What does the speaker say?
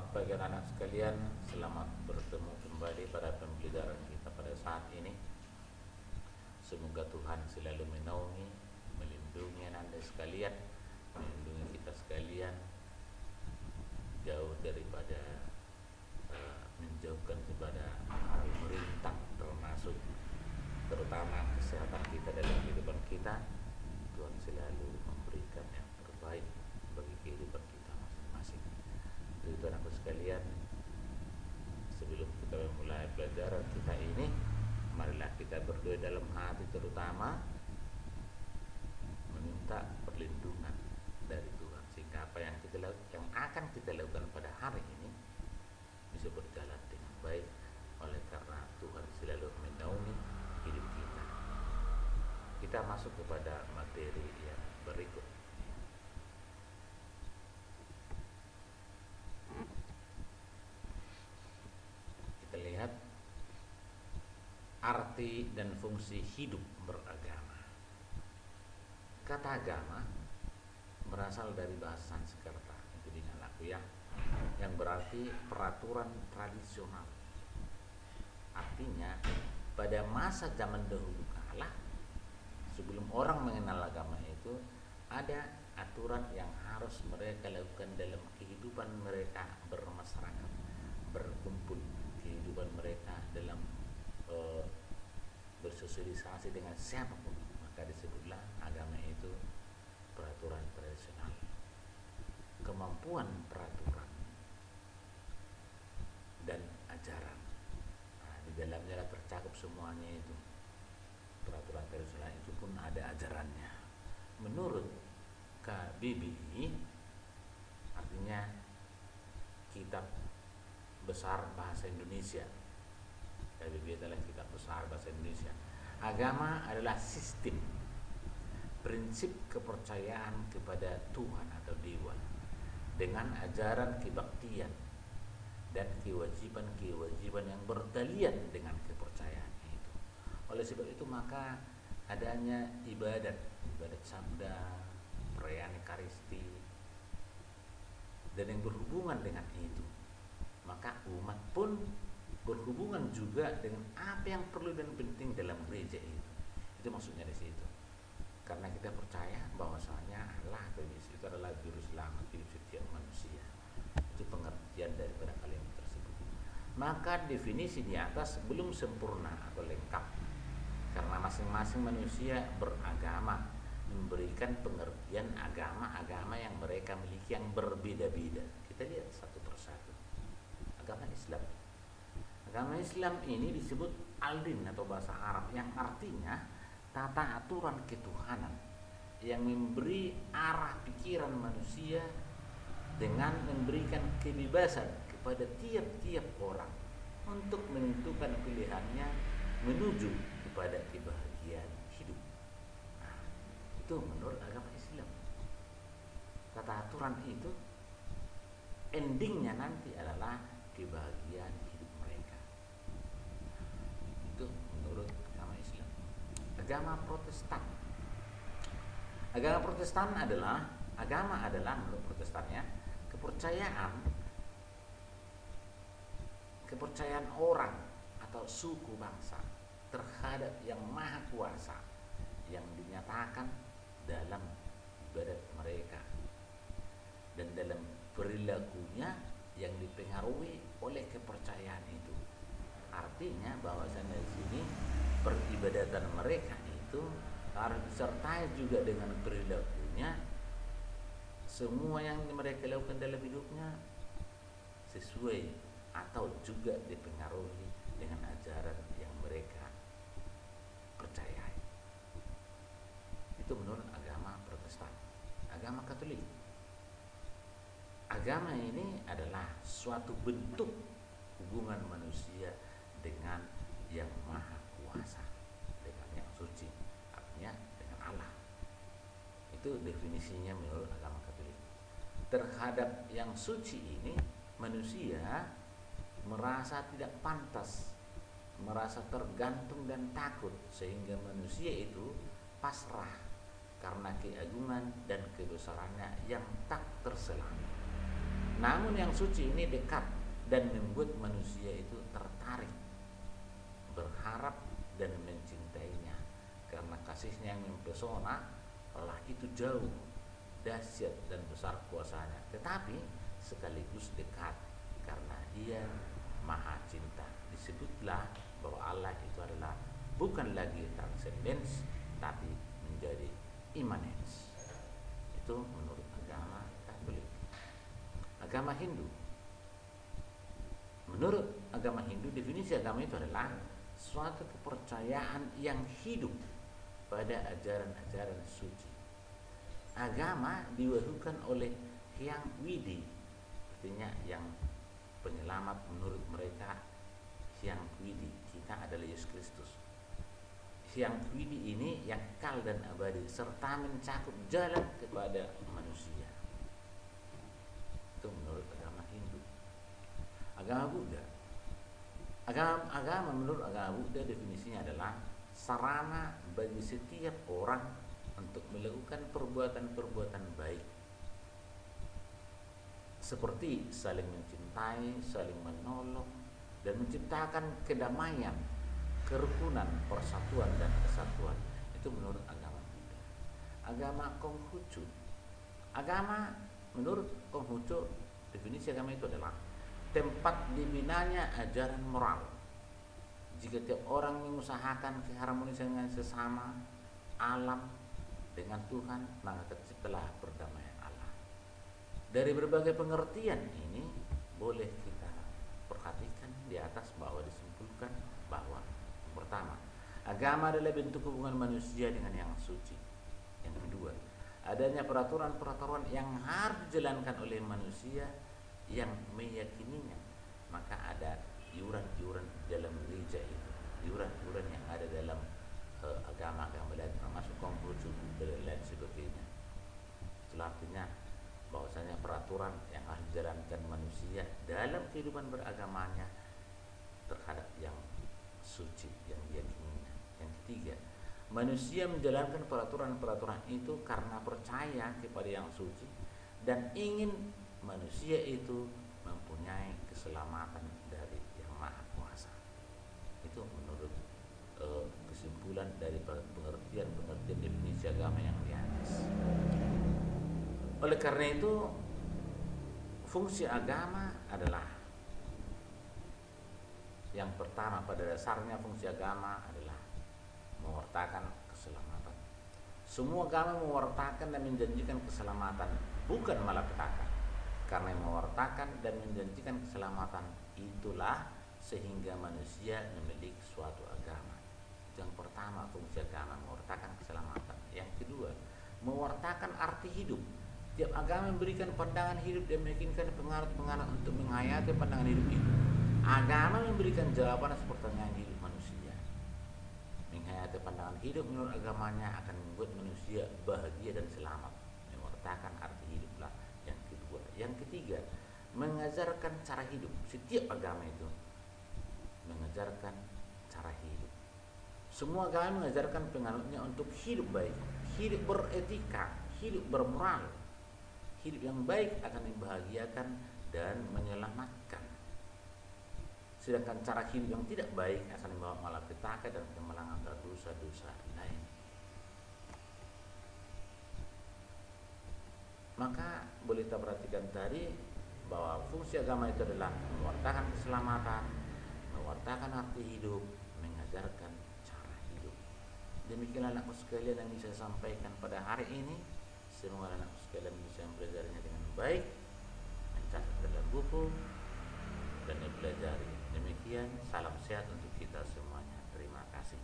Selamat pagi anak-anak sekalian, selamat bertemu kembali pada pembelajaran kita pada saat ini. Semoga Tuhan selalu menaungi, melindungi anak-anak sekalian, melindungi kita sekalian, jauh daripada menjauhkan kepada hal merintang, terutama kesehatan kita dalam kehidupan kita. Tuhan selalu memberikan yang terbaik bagi kehidupan kita masing-masing. Itu anak-anak sekalian, sebelum kita memulai pelajaran kita ini, marilah kita berdoa dalam hati, terutama meminta perlindungan dari Tuhan, sehingga apa yang akan kita lakukan pada hari ini bisa berjalan dengan baik, oleh karena Tuhan selalu menaungi hidup kita. Kita masuk kepada materi yang berikut. Kita lihat arti dan fungsi hidup beragama. Kata agama berasal dari bahasa Sanskerta, itu diingat aku ya, yang berarti peraturan tradisional. Artinya pada masa zaman dahulu kala, sebelum orang mengenal agama itu, ada aturan yang harus mereka lakukan dalam kehidupan mereka bermasyarakat, berkumpul, kehidupan mereka dalam bersosialisasi dengan siapapun. Maka disebutlah agama itu peraturan tradisional. Kemampuan peraturan dan ajaran, di dalamnya tercakup semuanya itu. Peraturan tradisional itu pun ada ajarannya. Menurut KBBI, artinya Kitab Besar Bahasa Indonesia. KBBI adalah Kitab Besar Bahasa Indonesia. Agama adalah sistem, prinsip kepercayaan kepada Tuhan atau Dewa dengan ajaran kebaktian dan kewajiban-kewajiban yang bertalian dengan kepercayaan itu. Oleh sebab itu maka adanya ibadat sabda, perayaan Ekaristi, dan yang berhubungan dengan itu. Maka umat pun berhubungan juga dengan apa yang perlu dan penting dalam gereja itu. Itu maksudnya di situ. Karena kita percaya bahwasanya Allah atau Yesus itu adalah juru selamat hidup setiap manusia. Itu pengertian daripada kalimat tersebut. Maka definisi di atas belum sempurna atau lengkap, karena masing-masing manusia beragama memberikan pengertian agama yang mereka miliki yang berbeda-beda. Kita lihat satu persatu. Agama Islam. Agama Islam ini disebut al-din atau bahasa Arab, yang artinya tata aturan ketuhanan yang memberi arah pikiran manusia dengan memberikan kebebasan kepada tiap-tiap orang untuk menentukan pilihannya menuju kepada kebahagiaan hidup. Nah, itu menurut agama Islam. Tata aturan itu endingnya nanti adalah kebahagiaan hidup mereka. Itu menurut agama Islam. Agama Protestan. Agama Protestan adalah menurut Protestannya kepercayaan orang atau suku bangsa terhadap yang maha kuasa yang dinyatakan dalam ibadat mereka dan dalam perilakunya yang dipengaruhi oleh kepercayaan itu. Artinya bahwasanya di sini peribadatan mereka itu harus disertai juga dengan perilakunya. Semua yang mereka lakukan dalam hidupnya sesuai atau juga dipengaruhi dengan ajaran yang mereka percayai. Itu menurut agama Protestan. Agama Katolik, agama ini adalah suatu bentuk hubungan manusia dengan yang maha kuasa, dengan yang suci, artinya dengan Allah. Itu definisinya menurut agama Katolik. Terhadap yang suci ini, manusia merasa tidak pantas, merasa tergantung dan takut, sehingga manusia itu pasrah karena keagungan dan kebesarannya yang tak terselang. Namun yang suci ini dekat dan membuat manusia itu tertarik, berharap dan mencintainya karena kasihnya yang mempesona. Allah itu jauh, dahsyat dan besar kuasanya, tetapi sekaligus dekat karena Dia Maha Cinta. Disebutlah bahwa Allah itu adalah bukan lagi transcendence tapi menjadi immanence. Itu menurut agama Katolik. Agama Hindu, menurut agama Hindu, definisi agama itu adalah suatu kepercayaan yang hidup pada ajaran-ajaran suci. Agama diwahyukan oleh Hyang Widi, artinya yang penyelamat menurut mereka. Hyang Widi, kita adalah Yesus Kristus. Hyang Widi ini yang kekal dan abadi serta mencakup jalan kepada manusia. Itu menurut agama Hindu. Agama Buddha, agama menurut agama Buddha definisinya adalah sarana bagi setiap orang untuk melakukan perbuatan-perbuatan baik, seperti saling mencintai, saling menolong, dan menciptakan kedamaian, kerukunan, persatuan, dan kesatuan. Itu menurut agama Buddha. Agama Konghucu, agama menurut Konghucu, definisi agama itu adalah tempat dibinanya ajaran moral. Jika tiap orang mengusahakan keharmonisan dengan sesama, alam, dengan Tuhan, maka terciptalah perdamaian Allah. Dari berbagai pengertian ini boleh kita perhatikan di atas bahwa disimpulkan bahwa pertama, agama adalah bentuk hubungan manusia dengan yang suci. Yang kedua, adanya peraturan-peraturan yang harus dijalankan oleh manusia yang meyakininya. Maka ada iuran-iuran dalam gereja itu, iuran-iuran yang ada dalam agama-agama lain, termasuk Konghucu dan lain sebagainya. Itulah artinya bahwasanya peraturan yang harus dijalankan manusia dalam kehidupan beragamanya terhadap yang suci yang diyakininya. Yang ketiga, manusia menjalankan peraturan-peraturan itu karena percaya kepada yang suci dan ingin manusia itu mempunyai keselamatan dari Yang Maha Kuasa. Itu menurut kesimpulan dari pengertian definisi agama yang di atas. Oleh karena itu, fungsi agama adalah yang pertama, pada dasarnya fungsi agama adalah mewartakan keselamatan. Semua agama mewartakan dan menjanjikan keselamatan, bukan malapetaka. Karena mewartakan dan menjanjikan keselamatan, itulah sehingga manusia memiliki suatu agama. Itu yang pertama, fungsi agama mewartakan keselamatan. Yang kedua, mewartakan arti hidup. Tiap agama memberikan pandangan hidup dan meyakinkan pengaruh-pengaruh untuk menghayati pandangan hidup itu. Agama memberikan jawaban atas pertanyaan hidup manusia. Menghayati pandangan hidup menurut agamanya akan membuat manusia bahagia dan selamat. Mewartakan arti hiduplah yang kedua. Yang ketiga, mengajarkan cara hidup. Setiap agama itu mengajarkan cara hidup. Semua agama mengajarkan penganutnya untuk hidup baik, hidup beretika, hidup bermoral. Hidup yang baik akan membahagiakan dan menyelamatkan. Sedangkan cara hidup yang tidak baik akan membawa malapetaka dan kemalangan dan dosa-dosa lain. Maka boleh kita perhatikan tadi bahwa fungsi agama itu adalah mewartakan keselamatan, mewartakan arti hidup, mengajarkan cara hidup. Demikianlah anakku sekalian yang bisa sampaikan pada hari ini. Semoga anakku sekalian bisa mempelajarinya dengan baik, mencatat dalam buku dan dipelajari. Demikian, salam sehat untuk kita semuanya. Terima kasih.